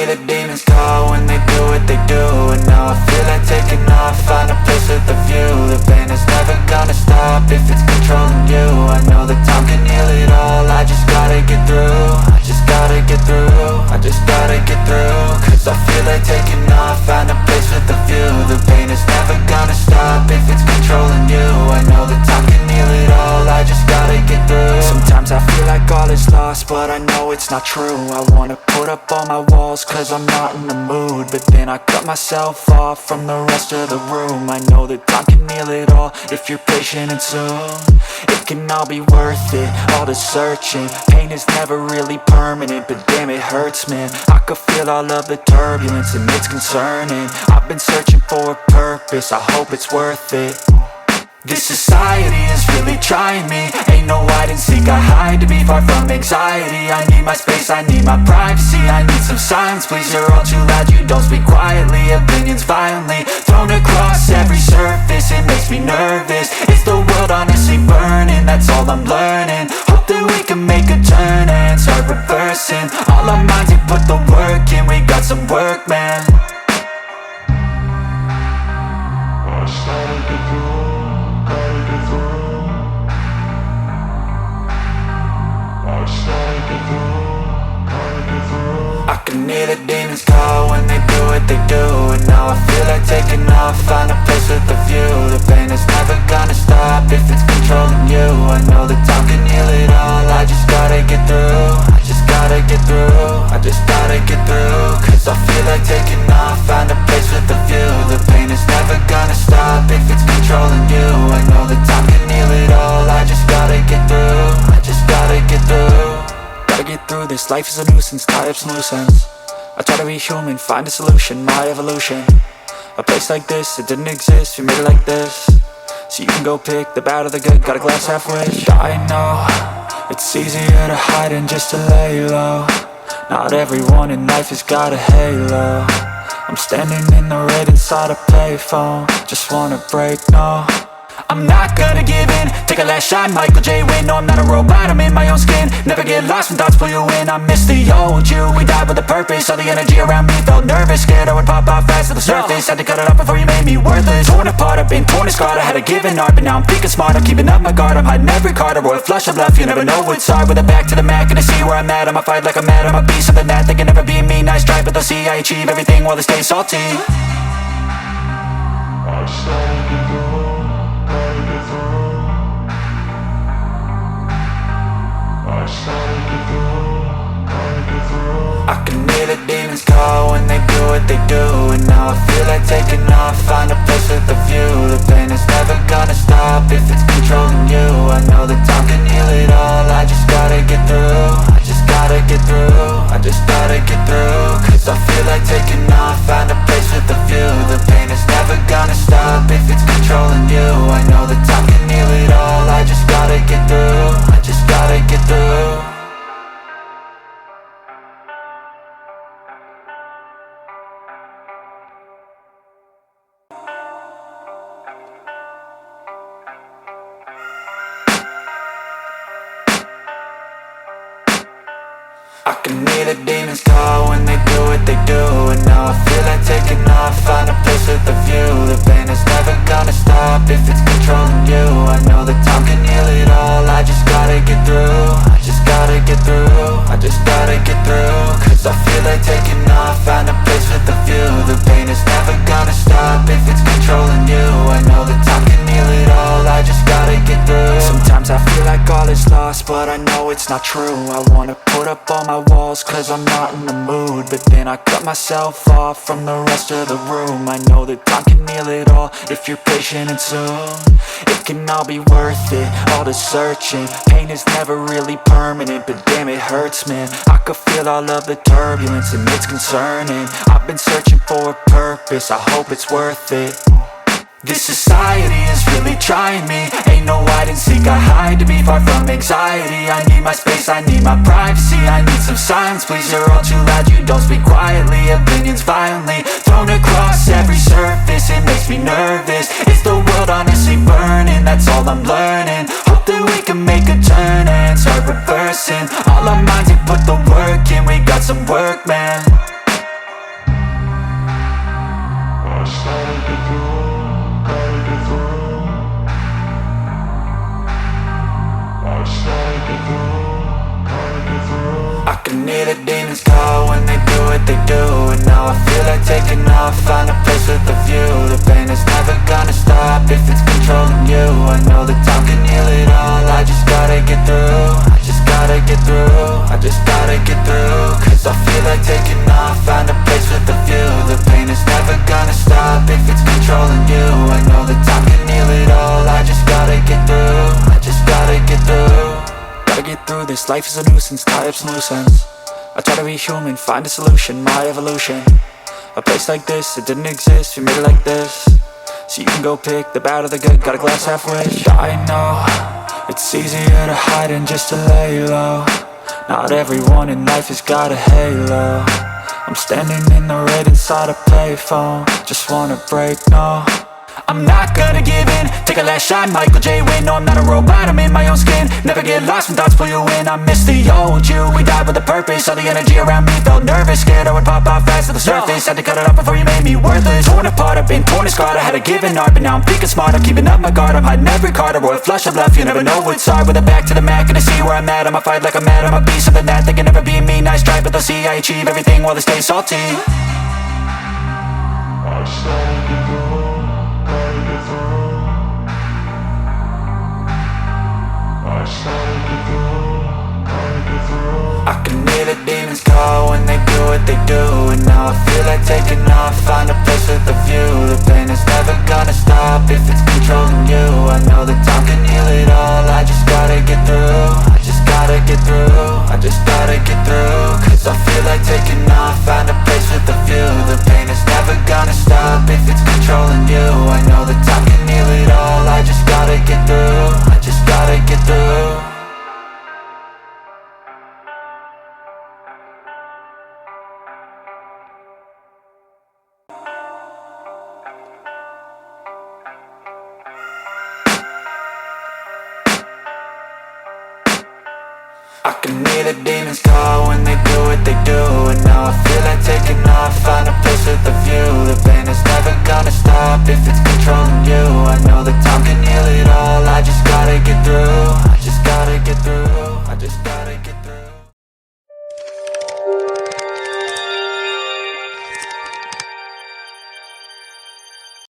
hear the demons call when they do what they do. And now I feel like taking off, find a place with a view. The pain is never gonna stop if it's controlling you. I know that time can heal it all, I just gotta get through. I just gotta get through, I just gotta get through. Cause I feel like taking off, find a place with a view. The pain is never gonna stop if it's controlling you. I know that time can heal it all, I just gotta get through. Sometimes I feel like all is lost, but I know it's not true. I wanna put up all my walls cause I'm not in the mood, but then I cut myself off from the rest of the room. I know that time can heal it all if you're patient, and soon it can all be worth it, all the searching. Pain is never really permanent, but damn it hurts, man. I could feel all of the turbulence and it's concerning. I've been searching for a purpose, I hope it's worth it. This society is really trying me. Ain't no hide and seek, I hide to be far from anxiety. I need my space, I need my privacy. I need some silence, please, you're all too loud. You don't speak quietly, opinions violently thrown across every surface. It makes me nervous, is the world honestly burning? That's all I'm learning. Hope that we can make a turn and start reversing all our minds and put the work in. We got some work, man. I started to get through. I can hear the demons call when they do what they do. And now I feel like taking off, find a place with a view. The pain is never gonna stop if it's controlling you. I know that time can heal it all, I just gotta get through. I just gotta get through, I just gotta get through. Cause I feel like taking off, find a place with a view. The pain is never gonna stop if it's controlling you. I know that time can heal it all, I just gotta get through. I just gotta get through. Gotta get through this, life is a nuisance, tie up some loose ends. I try to be human, find a solution, my evolution. A place like this, it didn't exist, we made it like this. So you can go pick the bad or the good, got a glass half wish. I know, it's easier to hide than just to lay low. Not everyone in life has got a halo. I'm standing in the red inside a payphone, just wanna break, no. I'm not gonna give in, take a last shot, Michael J. Win. No, I'm not a robot, I'm in my own skin. Never get lost when thoughts pull you in. I miss the old you, we died with a purpose. All the energy around me felt nervous, scared I would pop out fast to the surface. Had to cut it off before you made me worthless. Torn apart, I've been torn and scarred. I had a given art, but now I'm thinking smart. I'm keeping up my guard, I'm hiding every card. A royal flush of bluff, you never know what's hard. With a back to the mat, gonna see where I'm at. I'ma fight like I'm mad, I'm a beast of the net. They can never be me, nice try, but they'll see I achieve everything while they stay salty. I started to go. I can hear the demons call when they do what they do. And now I feel like taking off, find a place with a view. The pain is never gonna stop if it's controlling you. I know that time can heal it all, I just gotta get through. I just gotta get through, I just gotta get through. Cause I feel like taking off, find a place with a view. The pain is never gonna stop if it's controlling you. I know that time can heal it all, I just gotta get through. I just gotta get through. I can hear the demons call when they do what they do. And now I feel like taking off, find a place with a view. The pain is never gonna stop if it's controlling you. I know that time can heal it all, I just gotta get through. I just gotta get through, I just gotta get through. Cause I feel like taking off, find a place with a view. The pain is never gonna stop if it's controlling you. I know that time can heal it all, I just gotta get through. Sometimes I feel like all is lost, but I know it's not true. I wanna put up all my walls cause I'm not in the mood, but then I cut myself off from the rest of the room. I know that time can heal it all if you're patient, and soon it can all be worth it, all the searching. Pain is never really permanent, but damn it hurts, man. I could feel all of the turbulence and it's concerning. I've been searching for a purpose, I hope it's worth it. This society is really trying me. Ain't no hide and seek, I hide to be far from anxiety. I need my space, I need my privacy. I need some silence, please, you're all too loud. You don't speak quietly, opinions violently thrown across every surface. It makes me nervous, is the world honestly burning? That's all I'm learning. Hope that we can make a turn and start reversing all our minds and put the work in. We got some work, man. controlling you. I know that time can heal it all. I just gotta get through. I just gotta get through. I just gotta get through. Cause I feel like taking off, find a place with a view. The pain is never gonna stop if it's controlling you. I know that time can heal it all. I just gotta get through. I just gotta get through. Gotta get through this, life is a nuisance, tie up some loose ends. I try to be human, find a solution, my evolution. A place like this, it didn't exist, we made it like this. So you can go pick the bad or the good, got a glass half wish. I know, it's easier to hide than just to lay low. Not everyone in life has got a halo. I'm standing in the red inside a payphone. Just wanna break, no, I'm not gonna give in. Take a last shot, Michael J. Win. No, I'm not a robot, I'm in my own skin. Never get lost when thoughts pull you in. I miss the old you, we died with a purpose. All the energy around me felt nervous, scared I would pop out fast to the surface. Had to cut it off before you made me worthless. Torn apart, I've been torn and scarred. I had a given art, but now I'm thinking smart. I'm keeping up my guard, I'm hiding every card. A royal flush of love, you never know what's hard. With a back to the mat, gonna see where I'm at. I'ma fight like I'm mad, I'ma be something that they can never be me. Nice try, but they'll see I achieve everything while they stay salty. I just gotta get through. I can hear the demons call when they do what they do. And now I feel like taking off, find a place with a view. The pain is never gonna stop if it's controlling you. I know that time can heal it all. I just gotta get through. I just gotta get through. I just gotta get through. Cause I feel like taking off, find a place with a view. The pain is never gonna stop if it's controlling you. I know that time can heal it all. I just gotta get through. I just gotta get through. I can hear the demons call when they do what they do. And now I feel like taking off, find a place with a view. The pain is never gonna stop if it's